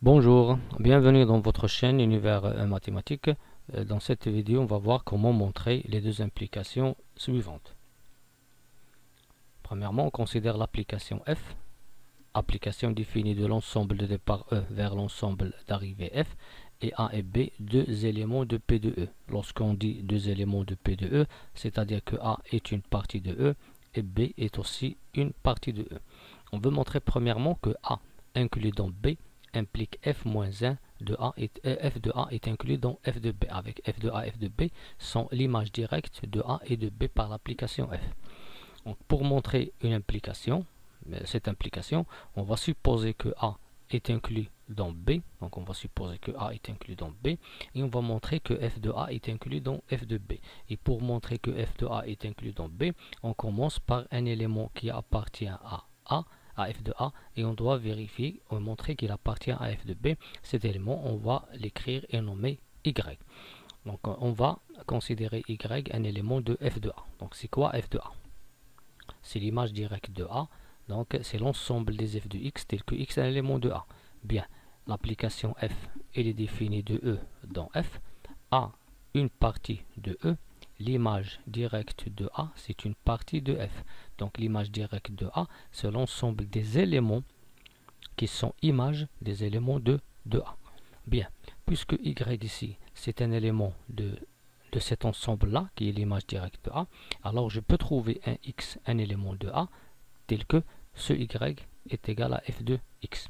Bonjour, bienvenue dans votre chaîne Univers Mathématique. Dans cette vidéo, on va voir comment montrer les deux implications suivantes. Premièrement, on considère l'application F, application définie de l'ensemble de départ E vers l'ensemble d'arrivée F, et A et B, deux éléments de P de E. Lorsqu'on dit deux éléments de P de E, c'est-à-dire que A est une partie de E et B est aussi une partie de E. On veut montrer premièrement que A inclus dans B implique f-1 de A et f de A est inclus dans f de B, avec f de A et f de B sont l'image directe de A et de B par l'application F. Donc, pour montrer une implication, cette implication, on va supposer que A est inclus dans B, donc on va supposer que A est inclus dans B, et on va montrer que f de A est inclus dans f de B. Et pour montrer que f de A est inclus dans B, on commence par un élément qui appartient à A, à f de A, et on doit vérifier ou montrer qu'il appartient à f de B. Cet élément, on va l'écrire et nommer y. Donc on va considérer y un élément de f de A. Donc c'est quoi f de A? C'est l'image directe de A, donc c'est l'ensemble des f de x tel que x est un élément de A. Bien, l'application f, elle est définie de E dans F, A une partie de E, l'image directe de A, c'est une partie de F. Donc l'image directe de A, c'est l'ensemble des éléments qui sont images des éléments de A. Bien, puisque Y ici, c'est un élément de cet ensemble-là, qui est l'image directe de A, alors je peux trouver un X, un élément de A, tel que ce Y est égal à F de X.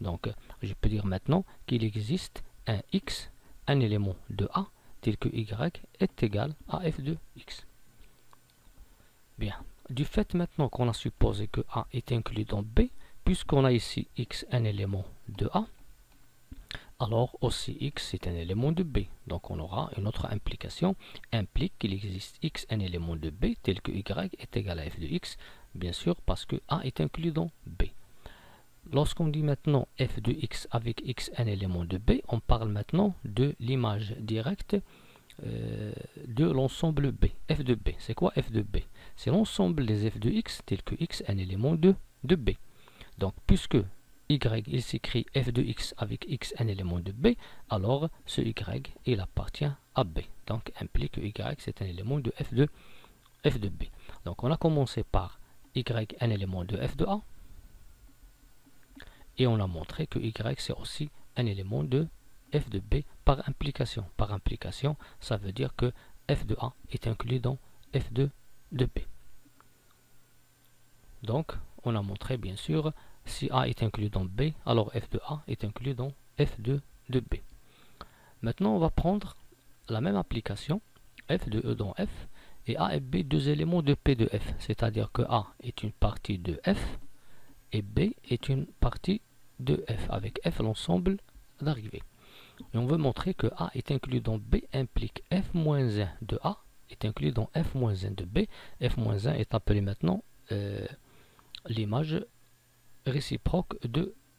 Donc, je peux dire maintenant qu'il existe un X, un élément de A, tel que Y est égal à f de x. Bien, du fait maintenant qu'on a supposé que A est inclus dans B, puisqu'on a ici X un élément de A, alors aussi X est un élément de B. Donc on aura une autre implication, implique qu'il existe X un élément de B, tel que Y est égal à f de X, bien sûr parce que A est inclus dans B. Lorsqu'on dit maintenant f de x avec x un élément de B, on parle maintenant de l'image directe de l'ensemble B. F de B, c'est quoi f de B? C'est l'ensemble des f de x tel que x un élément de B. Donc puisque y il s'écrit f de x avec x un élément de B, alors ce y il appartient à B. Donc implique que y c'est un élément de f de B. Donc on a commencé par y un élément de f de A, et on a montré que y c'est aussi un élément de f de B par implication. Par implication, ça veut dire que f de A est inclus dans f de B. Donc, on a montré bien sûr, si A est inclus dans B, alors f de A est inclus dans f de B. Maintenant, on va prendre la même application, f de E dans F, et A et B, deux éléments de P de F. C'est-à-dire que A est une partie de F, et B est une partie de F, avec F l'ensemble d'arrivée. Et on veut montrer que A est inclus dans B implique f-1 de A est inclus dans f-1 de B. f-1 est appelé maintenant l'image réciproque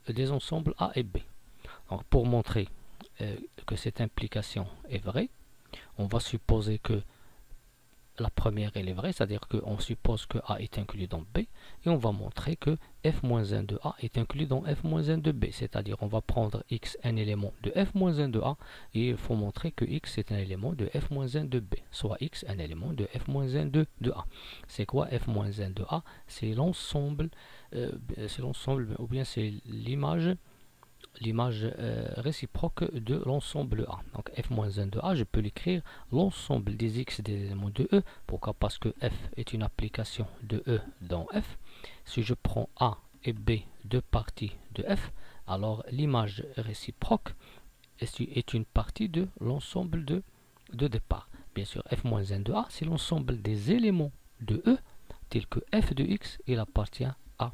des ensembles A et B. Donc pour montrer que cette implication est vraie, on va supposer que la première elle est vraie, c'est-à-dire qu'on suppose que A est inclus dans B, et on va montrer que f-1 de A est inclus dans f-1 de B, c'est-à-dire on va prendre x un élément de f-1 de A, et il faut montrer que x est un élément de f-1 de B, soit x un élément de f-1 de A. C'est quoi f-1 de A? C'est l'ensemble, ou bien c'est l'image réciproque de l'ensemble A. Donc f-1 de A, je peux l'écrire l'ensemble des x des éléments de E. Pourquoi? Parce que f est une application de E dans F. Si je prends A et B, deux parties de F, alors l'image réciproque est une partie de l'ensemble de départ. Bien sûr, f-1 de A, c'est l'ensemble des éléments de E, tels que f de x, il appartient à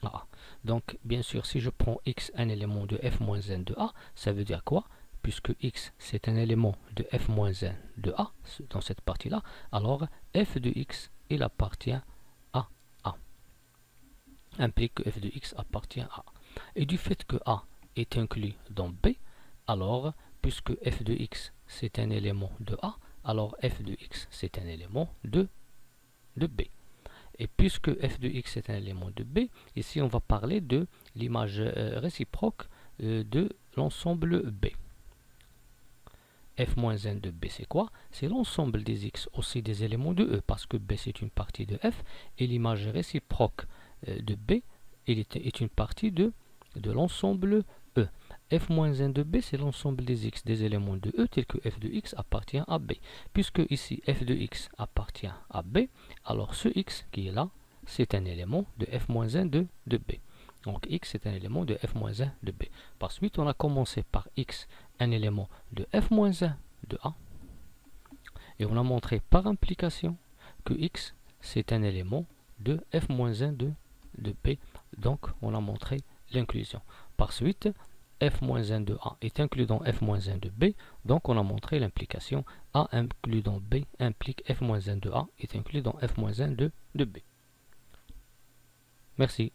A. Donc, bien sûr, si je prends x un élément de f-1 de A, ça veut dire quoi? Puisque x c'est un élément de f-1 de A, dans cette partie-là, alors f de x, il appartient à A. Implique que f de x appartient à A. Et du fait que A est inclus dans B, alors, puisque f de x c'est un élément de A, alors f de x c'est un élément de B. Et puisque f de x est un élément de B, ici on va parler de l'image réciproque de l'ensemble B. f-1 de B, c'est quoi? C'est l'ensemble des x aussi des éléments de E, parce que B c'est une partie de F, et l'image réciproque de B est une partie de l'ensemble E. f-1 de B, c'est l'ensemble des x des éléments de E, tel que f de x appartient à B. Puisque ici f de x appartient à B, alors ce x qui est là, c'est un élément de f-1 de B. Donc x est un élément de f-1 de B. Par suite, on a commencé par x, un élément de f-1 de A. Et on a montré par implication que x, c'est un élément de f-1 de B. Donc, on a montré l'inclusion. Par suite, f-1 de A est inclus dans f-1 de B. Donc, on a montré l'implication A inclus dans B implique f-1 de A est inclus dans f-1 de B. Merci.